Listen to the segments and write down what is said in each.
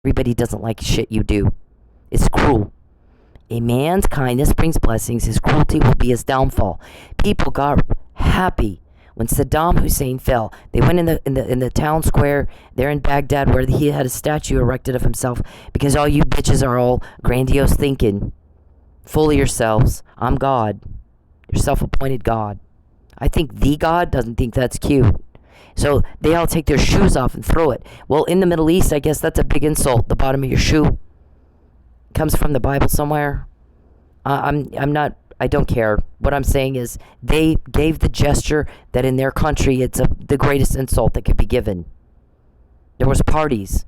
Everybody doesn't like shit you do. It's cruel. A man's kindness brings blessings. His cruelty will be his downfall. People got happy when Saddam Hussein fell. They went in the town square there in Baghdad where he had a statue erected of himself because all you bitches are all grandiose thinking. Full of yourselves. I'm God. You're self-appointed God. I think the God doesn't think that's cute. So they all take their shoes off and throw it. Well, in the Middle East, I guess that's a big insult. The bottom of your shoe comes from the Bible somewhere. I'm not, I don't care. What I'm saying is they gave the gesture that in their country it's the greatest insult that could be given. There was parties.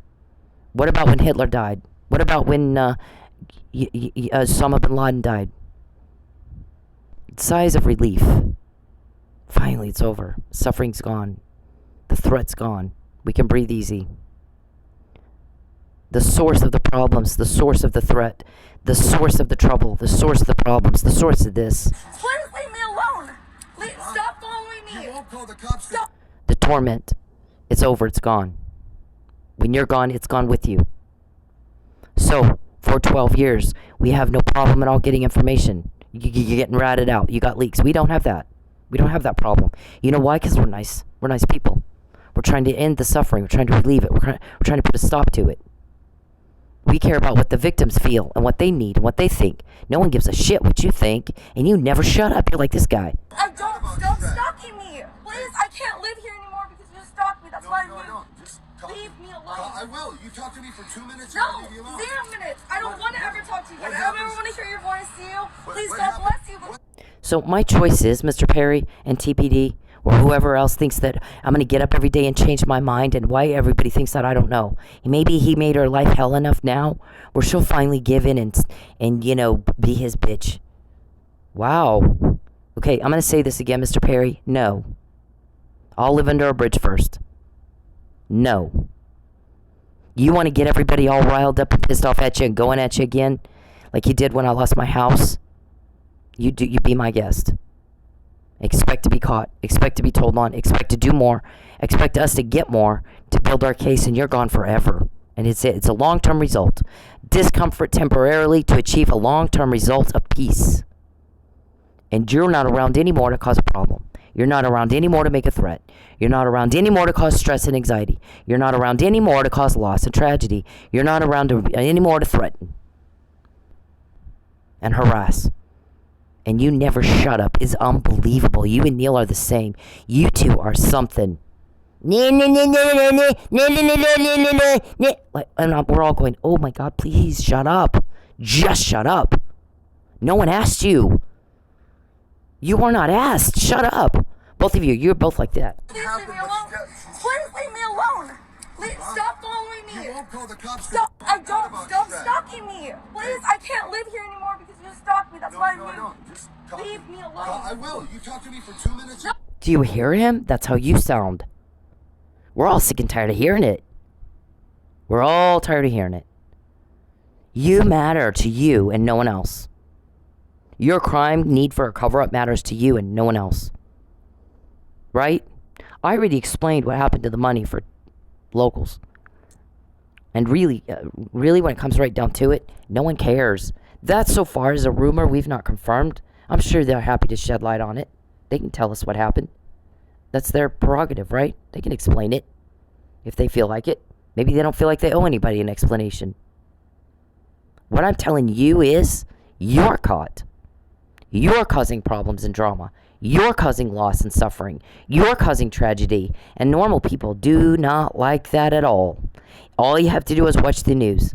What about when Hitler died? What about when Osama bin Laden died? Sighs of relief. Finally, it's over. Suffering's gone. The threat's gone. We can breathe easy. The source of the problems, the source of the threat, the source of the trouble, the source of the problems, the source of this. Please leave me alone. Please stop following me. You won't call the cops. Stop. The torment, it's over, it's gone. When you're gone, it's gone with you. So, for 12 years, we have no problem at all getting information. You're getting ratted out. You got leaks. We don't have that. We don't have that problem. You know why? Because we're nice. We're nice people. We're trying to end the suffering. We're trying to relieve it. We're trying to put a stop to it. We care about what the victims feel and what they need and what they think. No one gives a shit what you think, and you never shut up. You're like this guy. I don't. Stop stalking me. Please, I can't live here anymore because you stalked me. That's why I moved. Just talk. Leave me alone. I will. You talk to me for 2 minutes. No, and I'll leave you alone. 0 minutes. I don't want to ever talk to you. What I don't ever happens? want to hear your voice, you. Please, what God happens? bless you. But So my choice is, Mr. Perry and TPD, or whoever else thinks that I'm going to get up every day and change my mind, and why everybody thinks that, I don't know. Maybe he made her life hell enough now where she'll finally give in and you know, be his bitch. Wow. Okay, I'm going to say this again, Mr. Perry. No. I'll live under a bridge first. No. You want to get everybody all riled up and pissed off at you and going at you again like you did when I lost my house? You be my guest. Expect to be caught. Expect to be told on. Expect to do more. Expect us to get more to build our case, and you're gone forever. And it's a long-term result. Discomfort temporarily to achieve a long-term result of peace. And you're not around anymore to cause a problem. You're not around anymore to make a threat. You're not around anymore to cause stress and anxiety. You're not around anymore to cause loss and tragedy. You're not around anymore to threaten and harass. And you never shut up is unbelievable. You and Neil are the same. You two are something. And we're all going, oh my God, please shut up. Just shut up. No one asked you. You are not asked. Shut up. Both of you, you're both like that. please leave me alone. Please leave me alone. Please stop following me. You won't call the cops. Stop. I don't. Stop stalking me. Please, I can't live here anymore because you stalked me. That's why I moved. Just talk. Leave me alone. I will. You talk to me for 2 minutes. No. Do you hear him? That's how you sound. We're all sick and tired of hearing it. We're all tired of hearing it. You matter to you and no one else. Your crime need for a cover-up matters to you and no one else. Right? I already explained what happened to the money for locals. And really, when it comes right down to it, no one cares. That so far is a rumor we've not confirmed. I'm sure they're happy to shed light on it. They can tell us what happened. That's their prerogative, right? They can explain it if they feel like it. Maybe they don't feel like they owe anybody an explanation. What I'm telling you is, you're caught. You're causing problems and drama. You're causing loss and suffering. You're causing tragedy. And normal people do not like that at all. All you have to do is watch the news.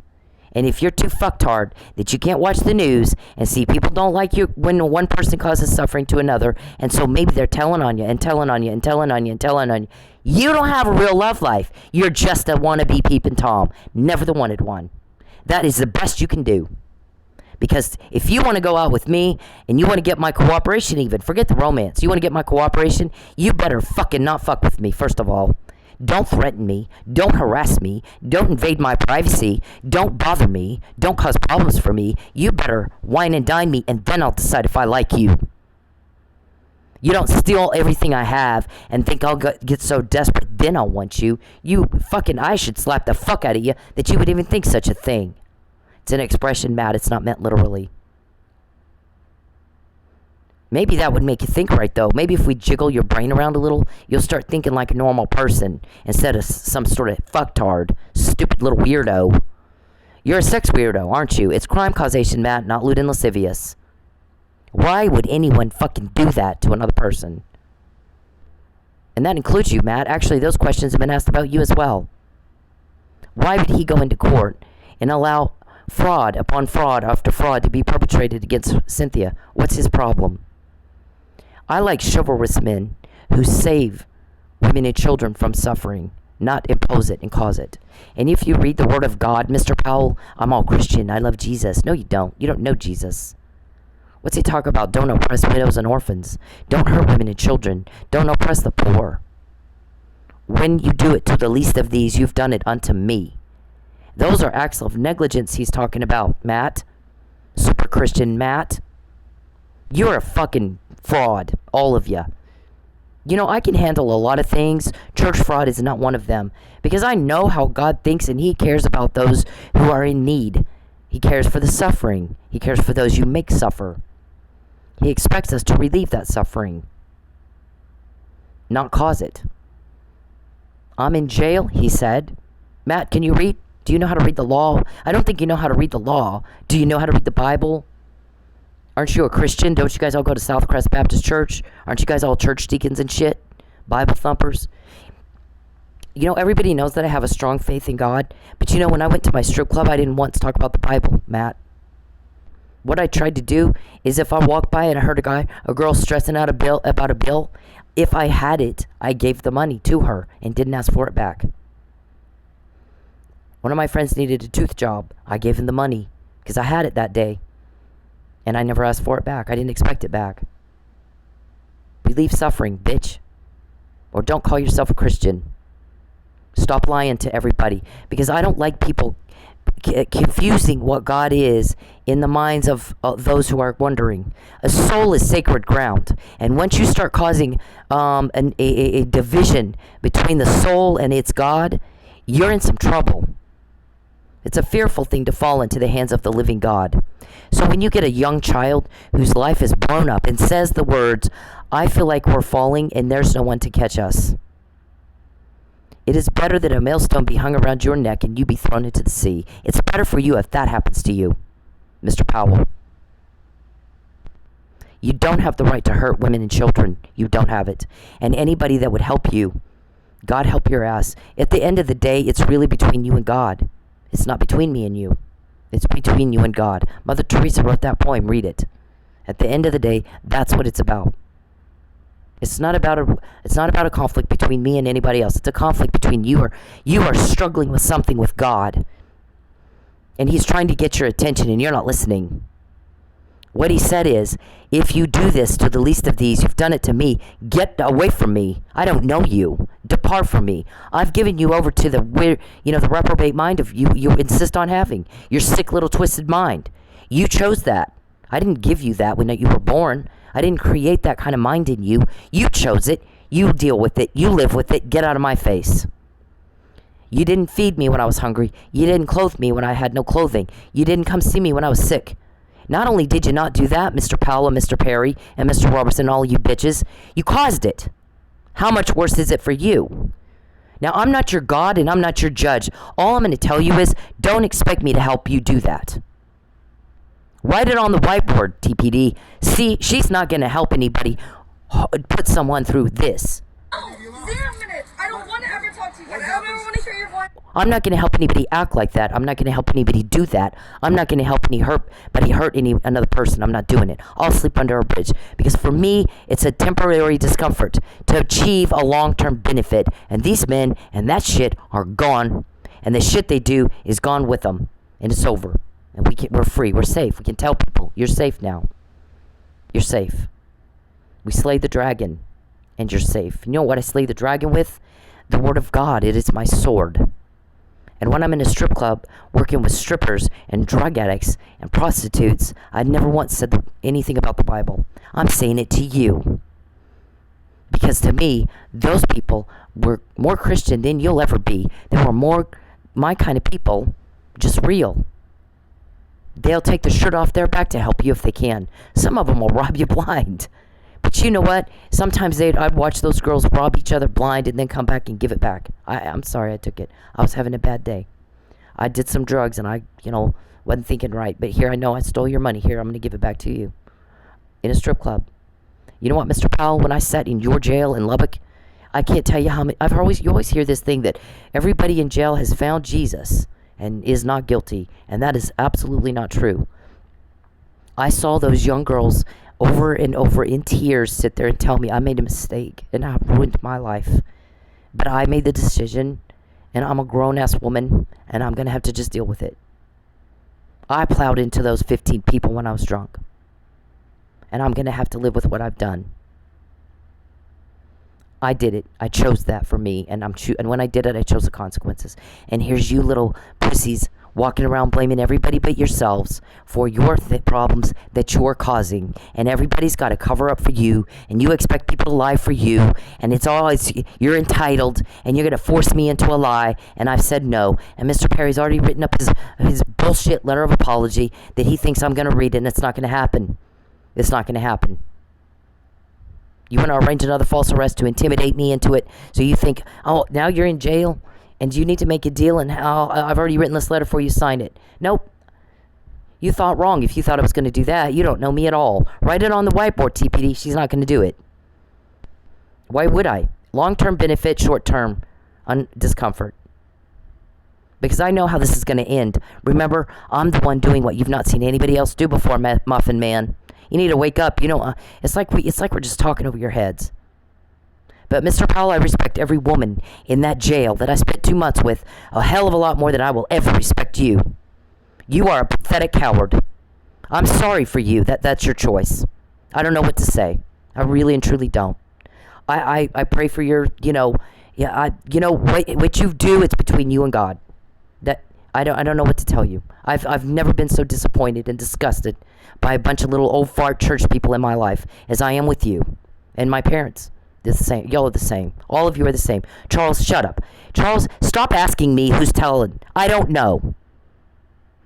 And if you're too fucked hard that you can't watch the news and see people don't like you when one person causes suffering to another, and so maybe they're telling on you and telling on you and telling on you and telling on you, you don't have a real love life. You're just a wannabe Peeping Tom. Never the wanted one. That is the best you can do. Because if you want to go out with me and you want to get my cooperation even, forget the romance. You want to get my cooperation, you better fucking not fuck with me, first of all. Don't threaten me. Don't harass me. Don't invade my privacy. Don't bother me. Don't cause problems for me. You better wine and dine me, and then I'll decide if I like you. You don't steal everything I have and think I'll get so desperate then I'll want you. I should slap the fuck out of you that you would even think such a thing. It's an expression, Matt. It's not meant literally. Maybe that would make you think right, though. Maybe if we jiggle your brain around a little, you'll start thinking like a normal person instead of some sort of fucktard, stupid little weirdo. You're a sex weirdo, aren't you? It's crime causation, Matt, not lewd and lascivious. Why would anyone fucking do that to another person? And that includes you, Matt. Actually, those questions have been asked about you as well. Why would he go into court and allow fraud upon fraud after fraud to be perpetrated against Cynthia? What's his problem? I like chivalrous men who save women and children from suffering, not impose it and cause it. And if you read the Word of God, Mr. Powell, I'm all Christian. I love Jesus. No, you don't. You don't know Jesus. What's he talk about? Don't oppress widows and orphans. Don't hurt women and children. Don't oppress the poor. When you do it to the least of these, you've done it unto me. Those are acts of negligence he's talking about, Matt. Super Christian Matt. You're a fucking fraud, all of you. You know, I can handle a lot of things. Church fraud is not one of them. Because I know how God thinks and he cares about those who are in need. He cares for the suffering. He cares for those you make suffer. He expects us to relieve that suffering, not cause it. I'm in jail, he said. Matt, can you read? Do you know how to read the law? I don't think you know how to read the law. Do you know how to read the Bible? Aren't you a Christian? Don't you guys all go to Southcrest Baptist Church? Aren't you guys all church deacons and shit? Bible thumpers? You know, everybody knows that I have a strong faith in God. But you know, when I went to my strip club, I didn't once talk about the Bible, Matt. What I tried to do is if I walked by and I heard a girl stressing out about a bill, if I had it, I gave the money to her and didn't ask for it back. One of my friends needed a tooth job. I gave him the money because I had it that day. And I never asked for it back. I didn't expect it back. Relieve suffering, bitch. Or don't call yourself a Christian. Stop lying to everybody. Because I don't like people confusing what God is in the minds of those who are wondering. A soul is sacred ground. And once you start causing a division between the soul and its God, you're in some trouble. It's a fearful thing to fall into the hands of the living God. So when you get a young child whose life is blown up and says the words, I feel like we're falling and there's no one to catch us. It is better that a millstone be hung around your neck and you be thrown into the sea. It's better for you if that happens to you, Mr. Powell. You don't have the right to hurt women and children. You don't have it. And anybody that would help you, God help your ass. At the end of the day, it's really between you and God. It's not between me and you. It's between you and God. Mother Teresa wrote that poem. Read it. At the end of the day, that's what it's about. It's not about a conflict between me and anybody else. It's a conflict between you are struggling with something with God. And he's trying to get your attention and you're not listening. What he said is, if you do this to the least of these, you've done it to me. Get away from me. I don't know you. Depart from me. I've given you over to the weird, the reprobate mind of you insist on having. Your sick little twisted mind. You chose that. I didn't give you that when you were born. I didn't create that kind of mind in you. You chose it. You deal with it. You live with it. Get out of my face. You didn't feed me when I was hungry. You didn't clothe me when I had no clothing. You didn't come see me when I was sick. Not only did you not do that, Mr. Powell and Mr. Perry and Mr. Robertson, all you bitches, you caused it. How much worse is it for you? Now, I'm not your God and I'm not your judge. All I'm going to tell you is don't expect me to help you do that. Write it on the whiteboard, TPD. See, she's not going to help anybody put someone through this. Oh, 0 minutes. I don't want to ever talk to you again. I don't ever want to hear your voice. I'm not going to help anybody act like that. I'm not going to help anybody do that. I'm not going to help anybody hurt another person. I'm not doing it. I'll sleep under a bridge. Because for me, it's a temporary discomfort to achieve a long-term benefit. And these men and that shit are gone. And the shit they do is gone with them. And it's over. And we're free. We're safe. We can tell people, you're safe now. You're safe. We slay the dragon. And you're safe. You know what I slay the dragon with? The word of God. It is my sword. And when I'm in a strip club working with strippers and drug addicts and prostitutes, I never once said anything about the Bible. I'm saying it to you. Because to me, those people were more Christian than you'll ever be. They were more my kind of people, just real. They'll take the shirt off their back to help you if they can. Some of them will rob you blind. But you know what? Sometimes I'd watch those girls rob each other blind and then come back and give it back. I'm sorry I took it. I was having a bad day. I did some drugs and I, wasn't thinking right. But here I know I stole your money. Here, I'm going to give it back to you. In a strip club. You know what, Mr. Powell? When I sat in your jail in Lubbock, I can't tell you how many... You always hear this thing that everybody in jail has found Jesus and is not guilty. And that is absolutely not true. I saw those young girls over and over in tears sit there and tell me I made a mistake and I ruined my life. But I made the decision, and I'm a grown-ass woman, and I'm going to have to just deal with it. I plowed into those 15 people when I was drunk. And I'm going to have to live with what I've done. I did it. I chose that for me. And and when I did it, I chose the consequences. And here's you little pussies walking around blaming everybody but yourselves for your problems that you're causing. And everybody's got to cover up for you. And you expect people to lie for you. And you're entitled. And you're going to force me into a lie. And I've said no. And Mr. Perry's already written up his bullshit letter of apology that he thinks I'm going to read. And it's not going to happen. It's not going to happen. You want to arrange another false arrest to intimidate me into it. So you think, oh, now you're in jail and you need to make a deal and I've already written this letter for you, sign it. Nope. You thought wrong if you thought I was going to do that. You don't know me at all. Write it on the whiteboard, TPD. She's not going to do it. Why would I? Long-term benefit, short-term discomfort. Because I know how this is going to end. Remember, I'm the one doing what you've not seen anybody else do before, Muffin Man. You need to wake up. It's like we're just talking over your heads. But Mr. Powell, I respect every woman in that jail that I spent 2 months with a hell of a lot more than I will ever respect you. You are a pathetic coward. I'm sorry for you. That's your choice. I don't know what to say. I really and truly don't. I pray for your, what you do, it's between you and God. That I don't know what to tell you. I've never been so disappointed and disgusted by a bunch of little old fart church people in my life as I am with you and my parents. They're the same. Y'all are the same. All of you are the same. Charles, shut up. Charles, stop asking me who's telling. I don't know.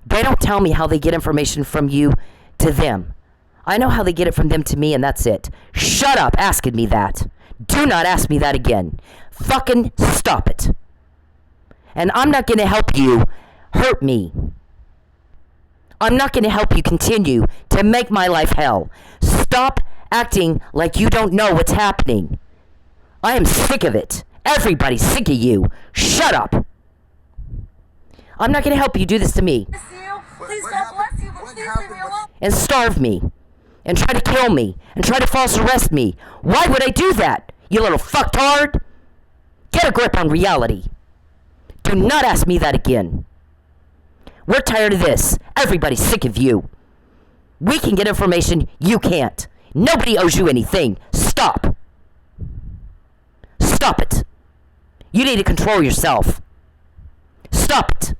They don't tell me how they get information from you to them. I know how they get it from them to me, and that's it. Shut up asking me that. Do not ask me that again. Fucking stop it. And I'm not going to help you hurt me. I'm not going to help you continue to make my life hell. Stop acting like you don't know what's happening. I am sick of it. Everybody's sick of you. Shut up. I'm not going to help you do this to me. Please, God bless you, but please leave me alone. And starve me. And try to kill me. And try to false arrest me. Why would I do that? You little fucktard. Get a grip on reality. Do not ask me that again. We're tired of this. Everybody's sick of you. We can get information. You can't. Nobody owes you anything. Stop. Stop it. You need to control yourself. Stop it.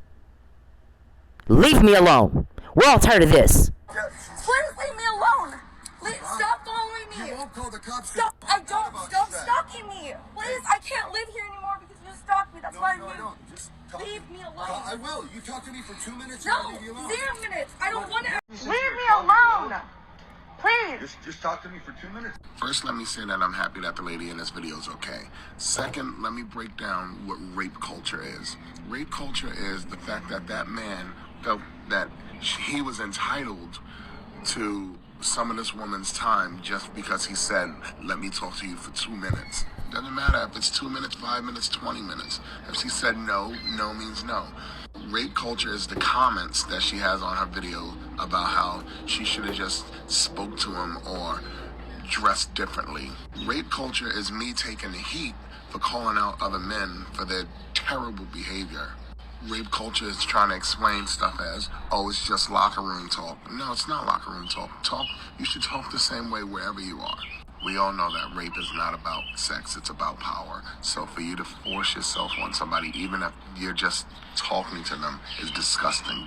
Leave me alone. We're all tired of this. Please leave me alone. Please stop following me. You won't call the cops. Stop. Stop stalking me. Please, I can't live here anymore because you stalked me. That's why I moved. Just talk. Leave me alone. I will. You talk to me for 2 minutes. No, I'll leave you alone. 0 minutes. I don't want to. Leave me alone. Please. Just talk to me for 2 minutes. First, let me say that I'm happy that the lady in this video is okay. Second, let me break down what rape culture is. Rape culture is the fact that that man felt that he was entitled to some of this woman's time just because he said, let me talk to you for 2 minutes. Doesn't matter if it's 2 minutes, 5 minutes, 20 minutes. If she said no, no means no. Rape culture is the comments that she has on her video about how she should have just spoke to him or dressed differently. Rape culture is me taking the heat for calling out other men for their terrible behavior. Rape culture is trying to explain stuff as, oh, it's just locker room talk. No, it's not locker room talk. You should talk the same way wherever you are. We all know that rape is not about sex, it's about power. So for you to force yourself on somebody, even if you're just talking to them, is disgusting.